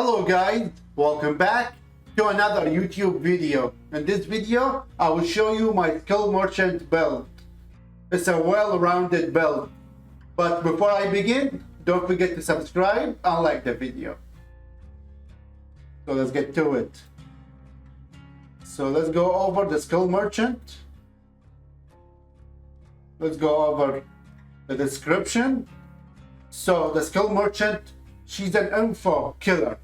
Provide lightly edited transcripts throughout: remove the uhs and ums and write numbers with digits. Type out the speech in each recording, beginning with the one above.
Hello guys, welcome back to another YouTube video. In this video, I will show you my Skill Merchant build. It's a well-rounded build. But before I begin, don't forget to subscribe and like the video. So let's get to it. So let's go over the Skill Merchant. Let's go over the description. So the Skill Merchant, she's an info killer.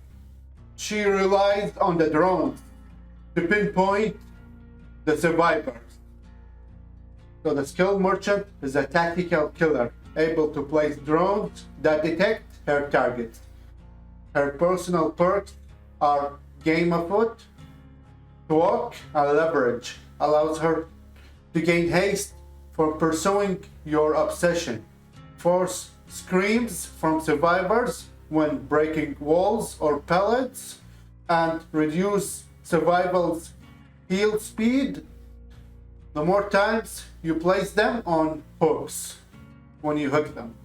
She relies on the drones to pinpoint the survivors. So the Skill Merchant is a tactical killer, able to place drones that detect her targets. Her personal perks are Game Afoot, Walk, and Leverage. Allows her to gain haste for pursuing your obsession. Force screams from survivors when breaking walls or pallets, and reduce survival's heal speed the more times you place them on hooks when you hook them.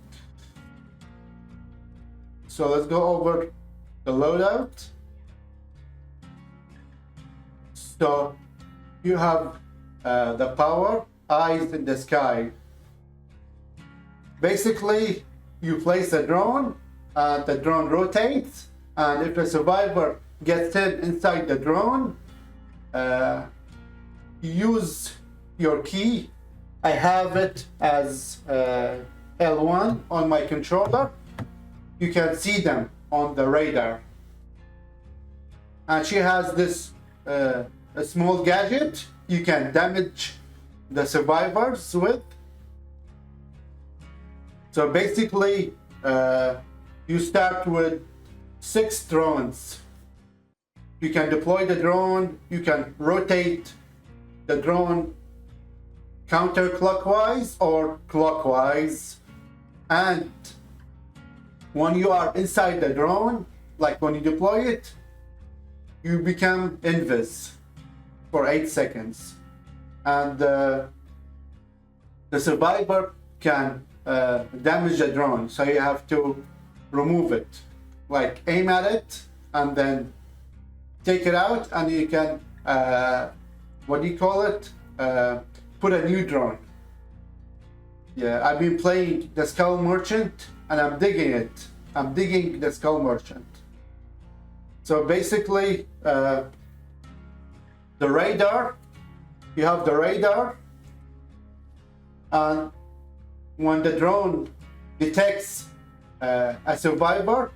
So let's go over the loadout. So you have the power, eyes in the sky. Basically, you place a drone, and the drone rotates, and if a survivor gets hit inside the drone, use your key. I have it as L1 on my controller. You can see them on the radar. And she has this a small gadget you can damage the survivors with. So basically, you start with 6 drones. You can deploy the drone, you can rotate the drone counterclockwise or clockwise, and when you are inside the drone, like when you deploy it, you become invis for 8 seconds, and the survivor can damage the drone, so you have to remove it, like aim at it and then take it out, and you can what do you call it, put a new drone. Yeah, I've been playing the Skill Merchant and I'm digging it. I'm digging the Skill Merchant. So basically, the radar, you have the radar, and when the drone detects a survivor,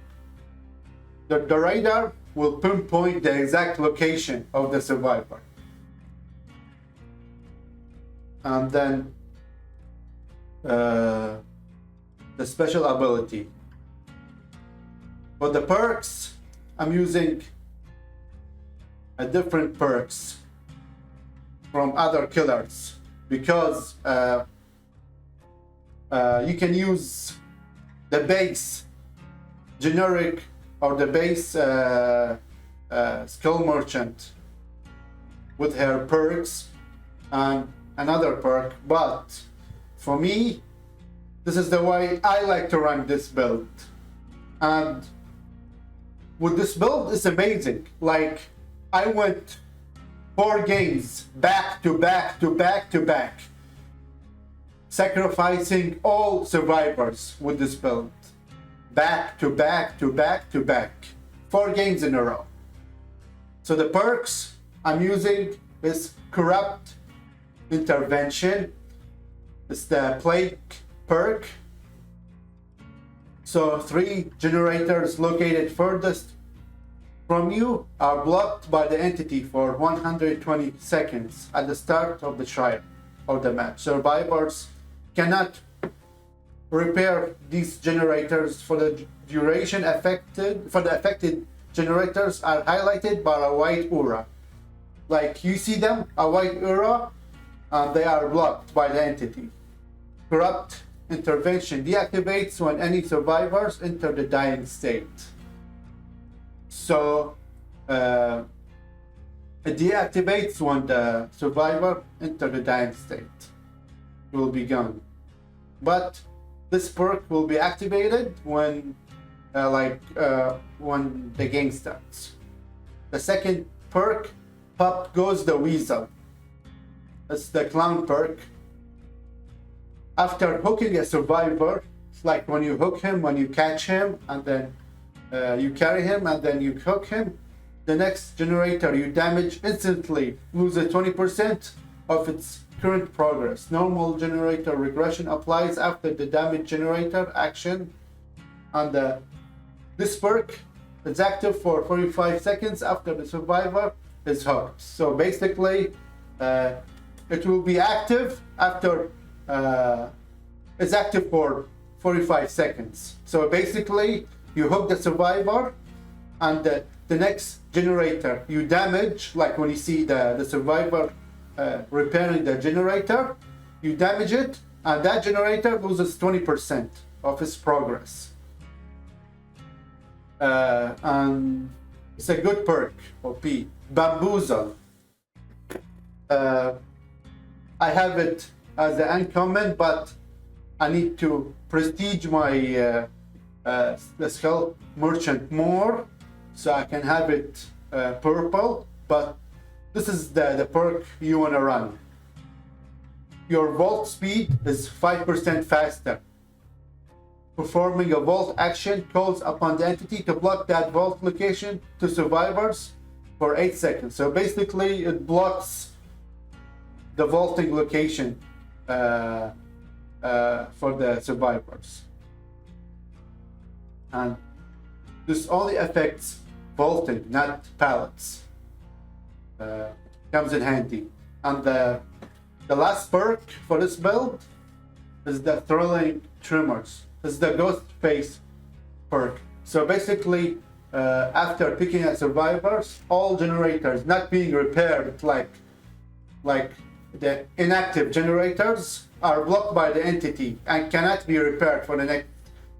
the radar will pinpoint the exact location of the survivor. And then the special ability. For the perks, I'm using a different perks from other killers, because you can use the base generic or the base Skill Merchant with her perks and another perk, but for me, this is the way I like to run this build. And with this build, it's amazing. Like, I went 4 games back to back to back to back, sacrificing all survivors with this build. Back to back to back to back. 4 games in a row. So the perks I'm using is Corrupt Intervention. It's the Plague perk. So 3 generators located furthest from you are blocked by the entity for 120 seconds at the start of the trial or the match. Survivors cannot repair these generators for the duration affected. For the affected generators are highlighted by a white aura. Like, you see them, a white aura, and they are blocked by the entity. Corrupt Intervention deactivates when any survivors enter the dying state. So it deactivates when the survivor enters the dying state. It will be gone. But this perk will be activated when when the game starts. The second perk, Pop Goes the Weasel. It's the clown perk. After hooking a survivor, it's like when you hook him, when you catch him, and then you carry him, and then you hook him, the next generator you damage instantly loses 20% of its current progress. Normal generator regression applies after the damage generator action, and this perk is active for 45 seconds after the survivor is hooked. So basically, it will be active after it's active for 45 seconds. So basically, you hook the survivor, and the next generator you damage, like when you see the survivor repairing the generator, you damage it, and that generator loses 20% of its progress. And it's a good perk. OP. Bamboozle. I have it as an uncommon, but I need to prestige my the skull merchant more, so I can have it purple. But this is the perk you want to run. Your vault speed is 5% faster. Performing a vault action calls upon the entity to block that vault location to survivors for 8 seconds. So basically, it blocks the vaulting location for the survivors. And this only affects vaulting, not pallets. Comes in handy. And the last perk for this build is the thrilling tremors. This is the ghost face perk. So basically, after picking at survivors, all generators not being repaired, like the inactive generators, are blocked by the entity and cannot be repaired for the next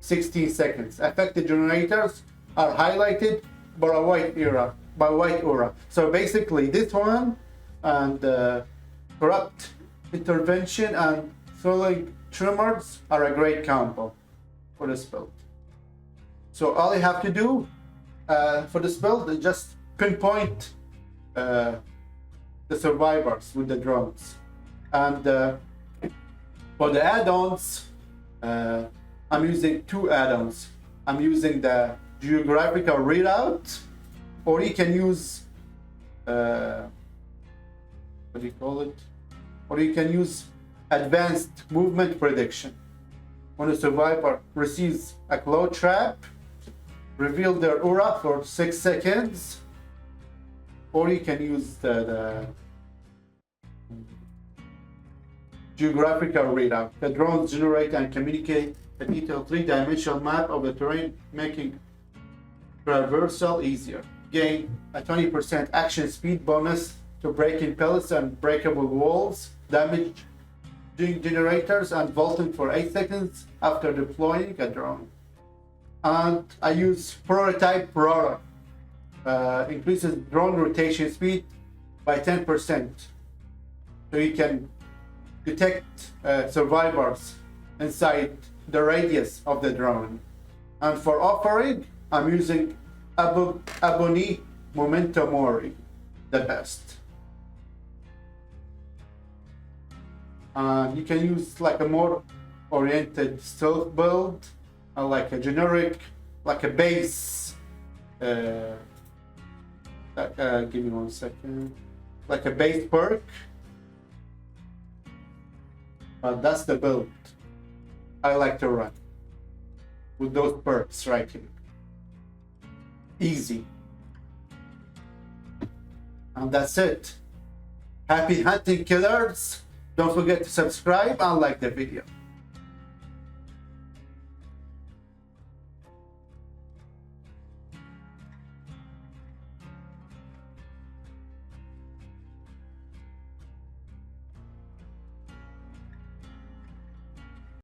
16 seconds. Affected generators are highlighted by a white aura. So basically, this one and corrupt intervention and thrilling tremors are a great combo for this build. So all you have to do for this build is just pinpoint the survivors with the drones. And for the add-ons, I'm using two add-ons. I'm using the geographical readout, or you can use what do you call it? Or you can use advanced movement prediction. When a survivor receives a claw trap, reveal their aura for 6 seconds. Or you can use the geographical readout. The drones generate and communicate a detailed 3-dimensional map of the terrain, making traversal easier. Gain a 20% action speed bonus to breaking pellets and breakable walls, damage generators, and vaulting for 8 seconds after deploying a drone. And I use prototype rotor. Increases drone rotation speed by 10%. So you can detect survivors inside the radius of the drone. And for offering, I'm using Aboni Memento Mori, the best. You can use like a more oriented stealth build, like a generic, like a base. Give me 1 second. Like a base perk. But that's the build I like to run with those perks right here. Easy. And that's it. Happy hunting, killers. Don't forget to subscribe and like the video.